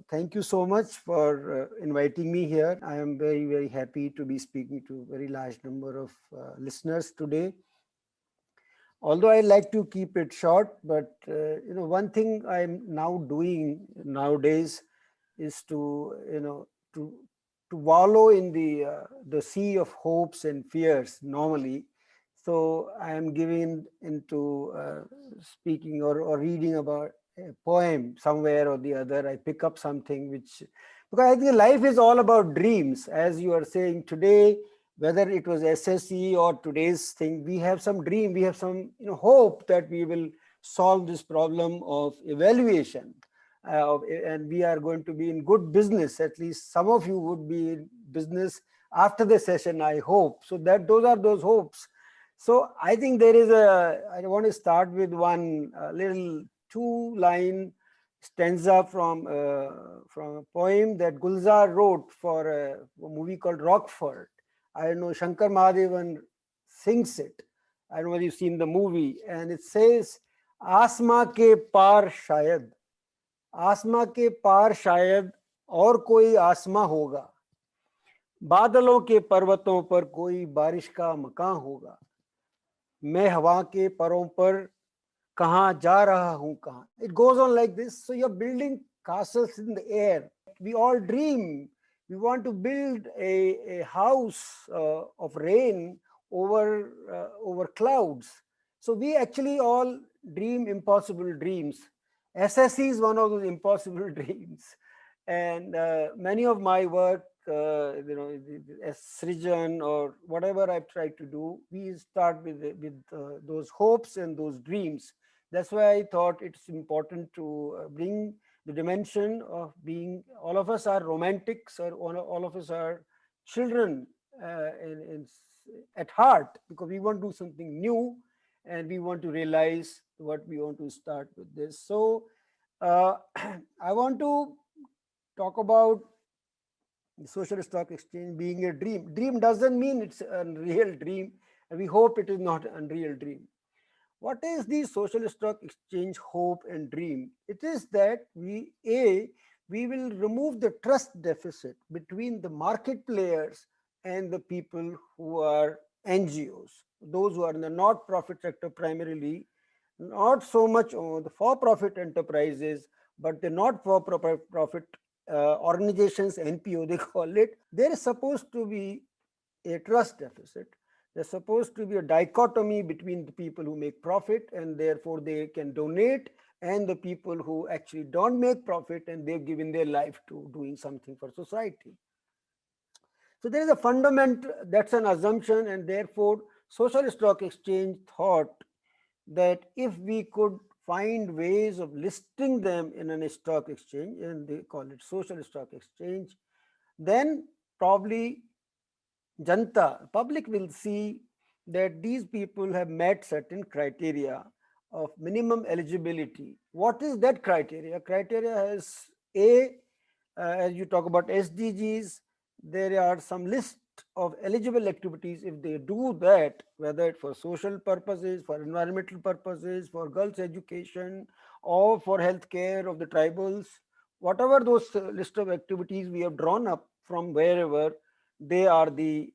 Thank you so much for inviting me here. I am very, very happy to be speaking to a very large number of listeners today. Although I like to keep it short, but one thing I'm now doing nowadays is to to wallow in the sea of hopes and fears normally. So I am giving into speaking or reading about a poem somewhere or the other. I pick up something which, because I think life is all about dreams, as you are saying today, whether it was SSE or today's thing, we have some dream, we have some hope that we will solve this problem of evaluation. And we are going to be in good business. At least some of you would be in business after the session, I hope. So that those are those hopes. So I think I want to start with one little two-line stanza from a poem that Gulzar wrote for a movie called Rockford. I know Shankar Mahadevan sings it. I don't know whether you've seen the movie. And it says, आसमां के पार शायद, आसमां के पार शायद और कोई आसमां होगा, बादलों के पर्वतों पर कोई बारिश का मकान होगा, मैं हवा के परों पर कहाँ जा रहा हूँ कहाँ. It goes on like this. So you're building castles in the air. We all dream. We want to build a house of rain over clouds. So we actually all dream impossible dreams. SSE is one of those impossible dreams. And many of my work, SRIJAN or whatever I've tried to do, we start with those hopes and those dreams. That's why I thought it's important to bring the dimension of being, all of us are romantics, or all of us are children at heart, because we want to do something new and we want to realize what we want to start with this. So I want to talk about the social stock exchange being a dream. Dream doesn't mean it's a real dream, and we hope it is not an unreal dream. What is the social stock exchange hope and dream? It is that we will remove the trust deficit between the market players and the people who are NGOs, those who are in the not-profit sector primarily, not so much on the for-profit enterprises, but the not-for-profit organizations, NPO they call it. There is supposed to be a trust deficit. There's supposed to be a dichotomy between the people who make profit and therefore they can donate, and the people who actually don't make profit and they've given their life to doing something for society. So there is a fundamental, that's an assumption, and therefore social stock exchange thought that if we could find ways of listing them in a stock exchange, and they call it social stock exchange, then probably Janta, public will see that these people have met certain criteria of minimum eligibility. What is that criteria? Criteria has as you talk about SDGs, there are some list of eligible activities. If they do that, whether it's for social purposes, for environmental purposes, for girls' education, or for healthcare of the tribals, whatever those list of activities we have drawn up from wherever, they are the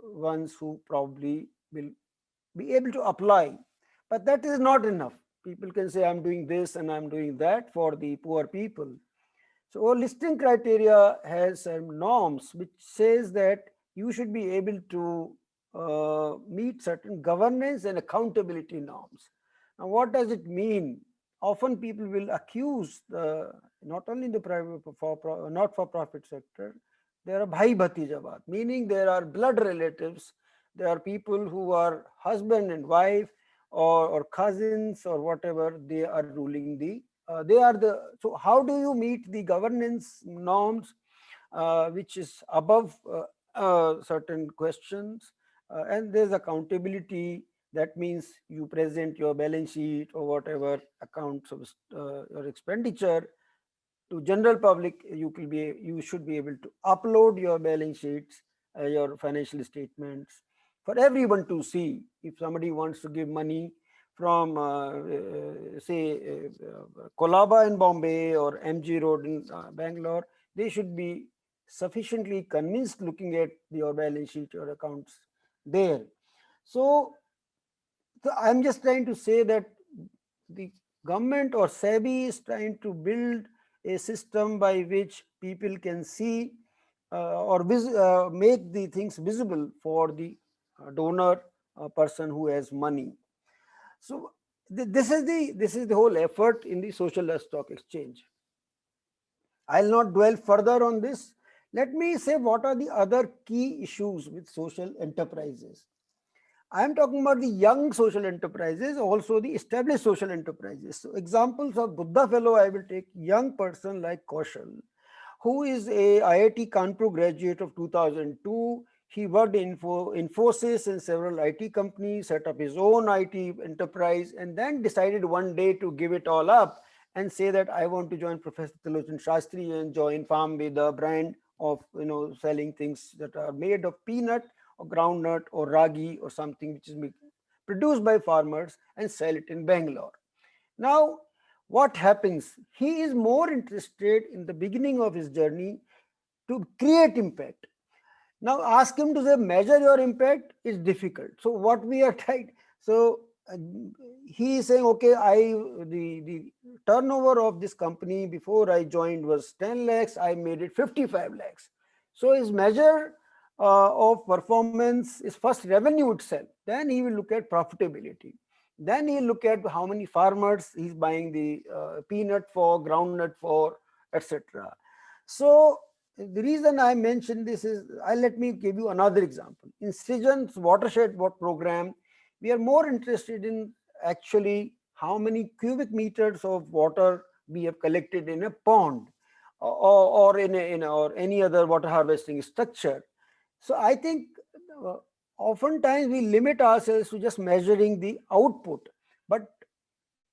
ones who probably will be able to apply. But that is not enough. People can say, I'm doing this and I'm doing that for the poor people. So our listing criteria has norms which says that you should be able to meet certain governance and accountability norms. Now, what does it mean? Often people will accuse not only the private not-for-profit sector, there are bhai bhatijawat, meaning there are blood relatives, there are people who are husband and wife or cousins or whatever, they are ruling so how do you meet the governance norms which is above certain questions, and there's accountability. That means you present your balance sheet or whatever accounts of your expenditure to general public. You should be able to upload your balance sheets, your financial statements for everyone to see. If somebody wants to give money from say Kolaba in Bombay or MG Road in Bangalore, they should be sufficiently convinced looking at your balance sheet or accounts there. So, I'm just trying to say that the government or SEBI is trying to build a system by which people can see make the things visible for the donor person who has money. So this is the whole effort in the social stock exchange. I'll not dwell further on this. Let me say what are the other key issues with social enterprises. I am talking about the young social enterprises, also the established social enterprises. So examples of Buddha Fellow, I will take young person like Kaushal, who is a IIT Kanpur graduate of 2002. He worked in Infosys and several IT companies, set up his own IT enterprise, and then decided one day to give it all up and say that I want to join Professor Tilochan Shastri and join farm with a brand of selling things that are made of peanut or groundnut or ragi or something which is produced by farmers and sell it in Bangalore. Now, what happens? He is more interested in the beginning of his journey to create impact. Now, ask him to say measure your impact is difficult. So, what we are trying, so he is saying, okay, the turnover of this company before I joined was 10 lakhs. I made it 55 lakhs. So, his measure of performance is first revenue itself. Then he will look at profitability. Then he'll look at how many farmers he's buying the peanut for, groundnut for, etc. So the reason I mentioned this is, let me give you another example. In SRIJAN's watershed program, we are more interested in actually how many cubic meters of water we have collected in a pond or or any other water harvesting structure. So I think uh, oftentimes we limit ourselves to just measuring the output, but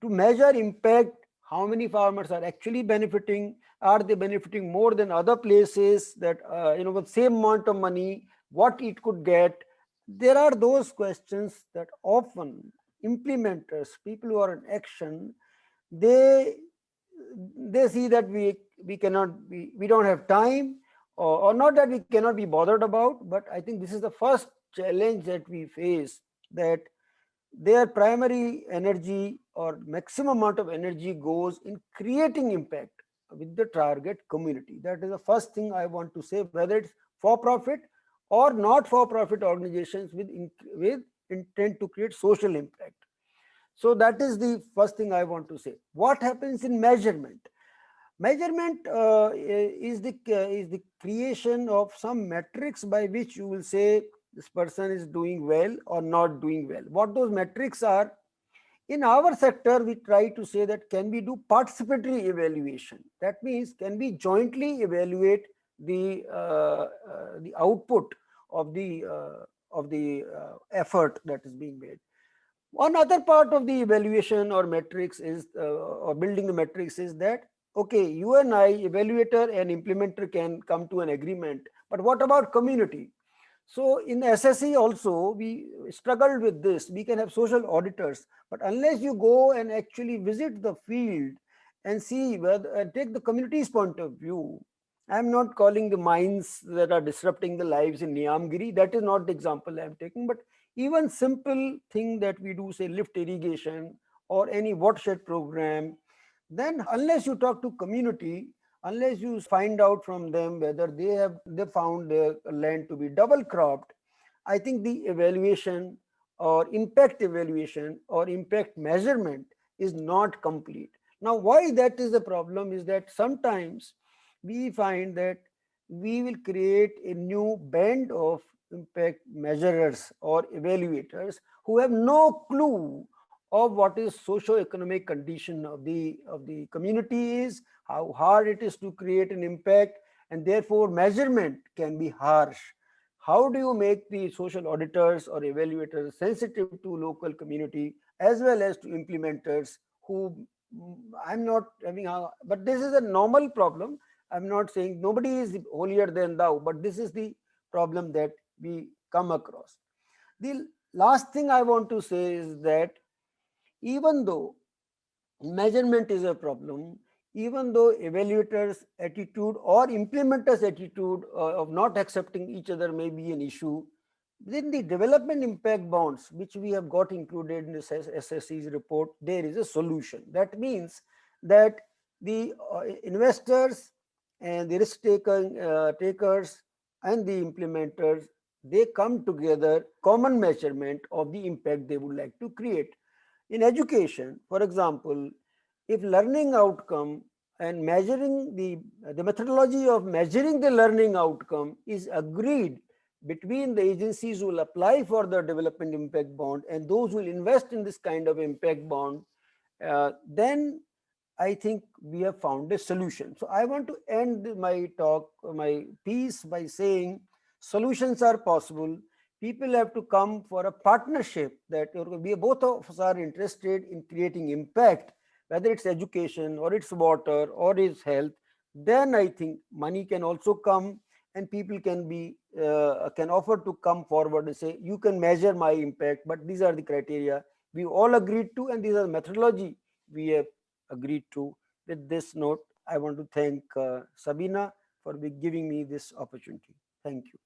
to measure impact, how many farmers are actually benefiting, are they benefiting more than other places, that with same amount of money what it could get. There are those questions that often implementers, people who are in action, they they see that we cannot be, we don't have time, or not that we cannot be bothered about, but I think this is the first challenge that we face, that their primary energy or maximum amount of energy goes in creating impact with the target community. That is the first thing I want to say, whether it's for profit or not for profit organizations with intent to create social impact. So that is the first thing I want to say. What happens in measurement? Measurement is the creation of some metrics by which you will say this person is doing well or not doing well. What those metrics are, in our sector, we try to say that can we do participatory evaluation? That means can we jointly evaluate the output of the effort that is being made. One other part of the evaluation or metrics is, or building the metrics is that, okay, you and I, evaluator and implementer, can come to an agreement, but what about community? So in SSE also, we struggled with this. We can have social auditors, but unless you go and actually visit the field and see whether, take the community's point of view. I'm not calling the mines that are disrupting the lives in Niyamgiri. That is not the example I'm taking, but even simple thing that we do, say lift irrigation or any watershed program, then unless you talk to community, unless you find out from them whether they found their land to be double cropped, I think the evaluation or impact evaluation or impact measurement is not complete. Now, why that is the problem is that sometimes we find that we will create a new band of impact measurers or evaluators who have no clue of what is socio-economic condition of the community is, how hard it is to create an impact, and therefore measurement can be harsh. How do you make the social auditors or evaluators sensitive to local community as well as to implementers who, I'm not having but this is a normal problem. I'm not saying nobody is holier than thou, but this is the problem that we come across. The last thing I want to say is that even though measurement is a problem, even though evaluators' attitude or implementers' attitude of not accepting each other may be an issue, within the development impact bonds, which we have got included in this SSC's report, there is a solution. That means that the investors and the risk takers and the implementers, they come together, common measurement of the impact they would like to create. In education, for example, if learning outcome and measuring the methodology of measuring the learning outcome is agreed between the agencies who will apply for the development impact bond and those who will invest in this kind of impact bond, then I think we have found a solution. So I want to end my talk, my piece by saying solutions are possible. People have to come for a partnership that we both of us are interested in creating impact, whether it's education or it's water or it's health. Then I think money can also come and people can offer to come forward and say, you can measure my impact, but these are the criteria we all agreed to, and these are the methodology we have agreed to. With this note, I want to thank Sabina for giving me this opportunity. Thank you.